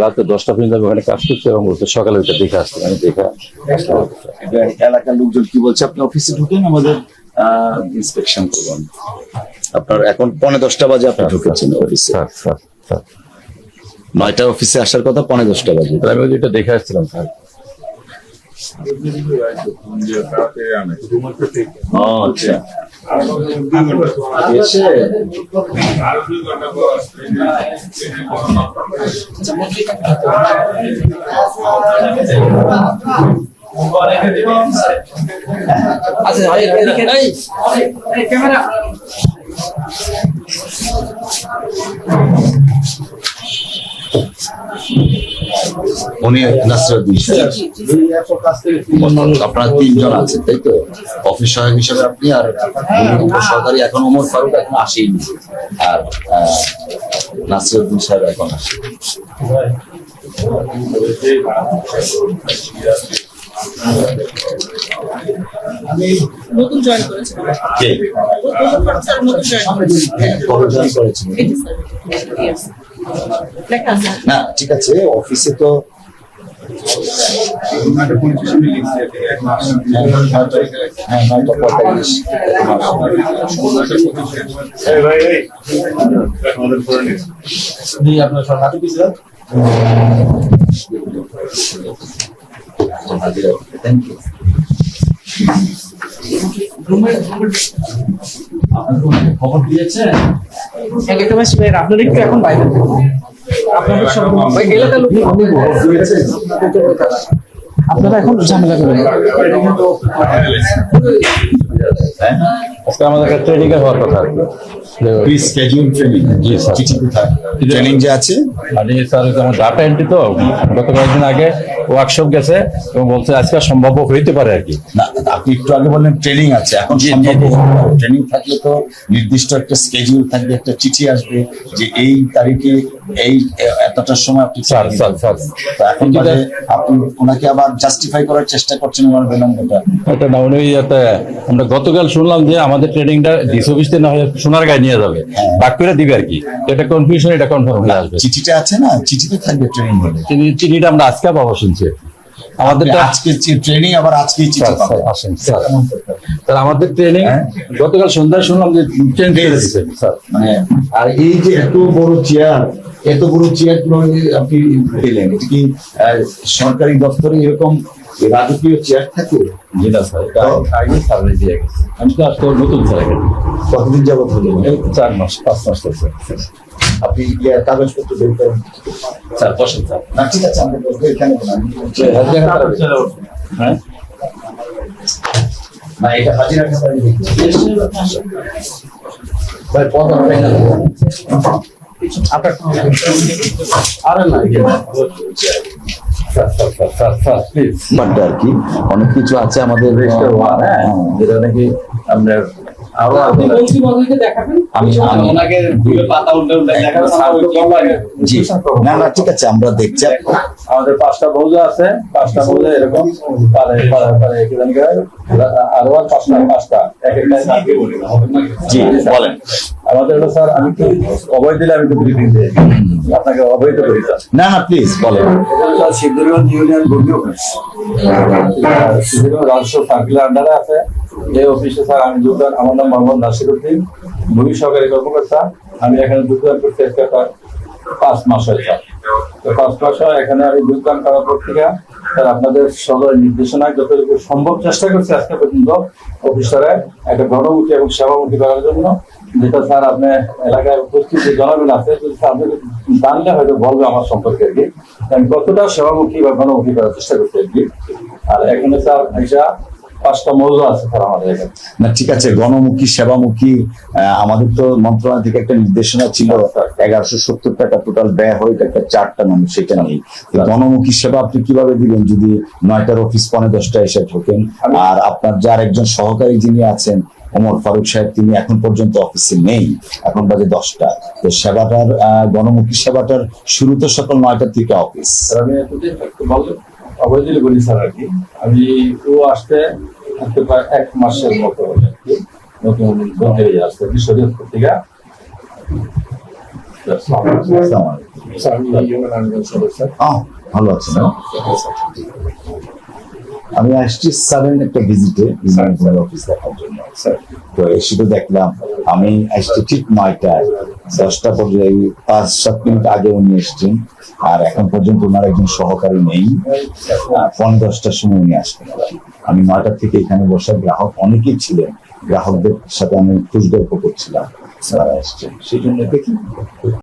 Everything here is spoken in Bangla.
রাতে 10টা পর্যন্ত আমি ওখানে কাজ করছি এবং সকালে ওইটা দেখে আসছি, আমি দেখে এলাকার লোকজন কি বলছে? আপনি অফিসে ঢুকেন, আমাদের ইন্সপেকশন করবেন। আপনার এখন 10:45 বাজে আপনি ঢুকেছেন অফিসে। 9টার অফিসে আসার কথা, 10:45 বাজে। আমি ওইটা দেখে আসছিলাম স্যার। আচ্ছা, ক্যামেরা উনি নাসিরউদ্দিন সাহেব। আপনারা 3 জন আছেন তাই তো? অফিস সহায়ক হিসেবে আপনি, আর সহকারী এখন ওমর ফারুক এখন আসেনি, আর নাসিরউদ্দিন সাহেব এখন আসে। আমি নতুন জয়েন করেছি। কে? কবে জয়েন করেছেন? না ঠিক আছে, অফিসে তো খবর দিয়েছেন। আপনারা একটু এখন বাইরে আপনারা এখন ঝামেলা করেন। আজকে আমাদের কাছে ট্রেনিং এর হওয়ার কথা। Please schedule training. G sir. চিঠি কোথায়? ট্রেনিং যে আছে মানে স্যার আমার ডাটা এন্ট্রি তো গত কয়েকদিন আগে ওয়ার্কশপ গেছে এবং বলছে আজকে সম্ভব হইতে পারে আর কি। না, আপনি একটু আগে বললেন ট্রেনিং আছে, এখন ট্রেনিং থাকলে তো নির্দিষ্ট একটা স্কেডিউল থাকবে, একটা চিঠি আসবে যে এই তারিখে এই এতটার সময় আপনি স্যার স্যার স্যার এখন আপনি ওনাকে আবার জাস্টিফাই করার চেষ্টা করছেন আমার বিলম্বটা। এটা না, উনি আমরা গতকাল শুনলাম যে আমাদের ট্রেনিংটা ডিস অফিসে না হয়ে সোনারগাঁয়ে নিয়ে যাবে, বাক করে দিবে আর কি। এটা কনফিউশন, এটা কনফার্ম হয়ে আসবে। চিঠিটা আছে না, চিঠিতে থাকবে ট্রেনিং বলে। চিঠিটা আমরা আজকে পাবো শুনছি। আমাদের আজকে ট্রেনিং, আবার আজকে চিঠি পাবেন। আসেন স্যার। স্যার আমাদের ট্রেনিং গতকাল সন্ধ্যায় শুনলাম যে চেঞ্জ করে দিয়েছে স্যার। মানে আর এই যে এত বড় চেয়ার আপনি পেলেন, এটা কি সরকারি দপ্তরে এরকম রাজকীয় চেয়ার থাকে? যেটা স্যার এটা আগে স্যার দিয়ে গেছে। আমি তো আজকে নতুন স্যার এখানে। কতদিন যাবত হলো? 4 মাস 5 মাস তো স্যার। আপনি কাগজপত্র বের করেন স্যার, বসেন স্যার। না? ঠিক আছে, আমরা বলবো এখানে হ্যাঁ না, এটা হাজিরা খাতা ভাই পদ আপনার আরে না আর কি অনেক কিছু আছে আমাদের, যেটা নাকি আমরা আরো না না ঠিক আছে, আমরা দেখছি। আমাদের 5টা মৌজা আছে, 5টা মৌজা এরকম আরো 5টা এক একটা। জি বলেন। আমাদের হলো স্যার, আমি তো অবৈধ দিলে আমি তো ব্রিফিং দিই, আপনাকে অবৈধ করি স্যার। না না প্লিজ বলেন। সিদ্ধগঞ্জ ইউনিয়ন ভূমি অফিস, সিদ্ধগঞ্জ রাজস্ব সার্কেলের আন্ডারে আছে এই অফিসে স্যার আমি যোগদান। আমার নাম মোহাম্মদ নাসিরউদ্দিন, ভূমি সহকারী কর্মকর্তা। আমি এখানে যোগদান করতে 5 মাস হয় স্যার। তো 5 মাস হয় এখানে আমি যোগদান করার পর থেকে স্যার আপনাদের সদয় নির্দেশনায় যতটুকু সম্ভব চেষ্টা করছি আজকে পর্যন্ত অফিসারে একটা গণমুখী এবং সেবামুখী করার জন্য। যেটা স্যার আপনি এলাকায় উপস্থিত যে জনগণ আছে, আপনাকে জানলে হয়তো বলবে আমার সম্পর্কে আর কি, আমি কতটা সেবামুখী বা গণমুখী করার চেষ্টা করছি আর কি। আর এখানে স্যার এটা 5টা মৌজা আছে স্যার আমাদের এখানে। না ঠিক আছে, গণমুখী সেবামুখী আমাদের তো মন্ত্রণালয় থেকে একটা নির্দেশনা ছিল 1170 টাকা টোটাল ব্যয় হয়, একটা 4টা মানুষ, সেটা নেই। গণমুখী সেবা আপনি কিভাবে দিবেন যদি 9টার অফিস 10:45 এসে ঢোকেন? আর আপনার যার একজন সহকারী যিনি আছেন ওমর ফারুক সাহেব, তিনি এখন পর্যন্ত অফিসে নেই, এখন বাজে 10টা। তো সেবাটার গণমুখী সেবাটার শুরু তো সকাল 9টা থেকে অফিস। আমি অবৈধ বলি স্যার আর কি। আমি তো আসতে প্রায় 1 মাসের মতো আর কি, নতুন বন্ধু আসছে শরীয়তপুর থেকে। আসসালামু আলাইকুম। ভালো আছেন না? আমি আসছি সাডেন একটা ভিজিটে অফিস দেখার জন্য। তো এসে তো দেখলাম, আমি আসছি ঠিক 9টায়, 10টা পর্যায়ে 5-7 মিনিট আগে উনি এসছেন, আর এখন পর্যন্ত ওনার একজন সহকারী নেই। 10:45টার সময় উনি আসবেন। আমি 9টা থেকে এখানে বসা, গ্রাহক অনেকেই ছিলেন, গ্রাহকদের সাথে আমি খুশ গল্প করছিলাম, তারা এসছেন, সেই জন্য দেখি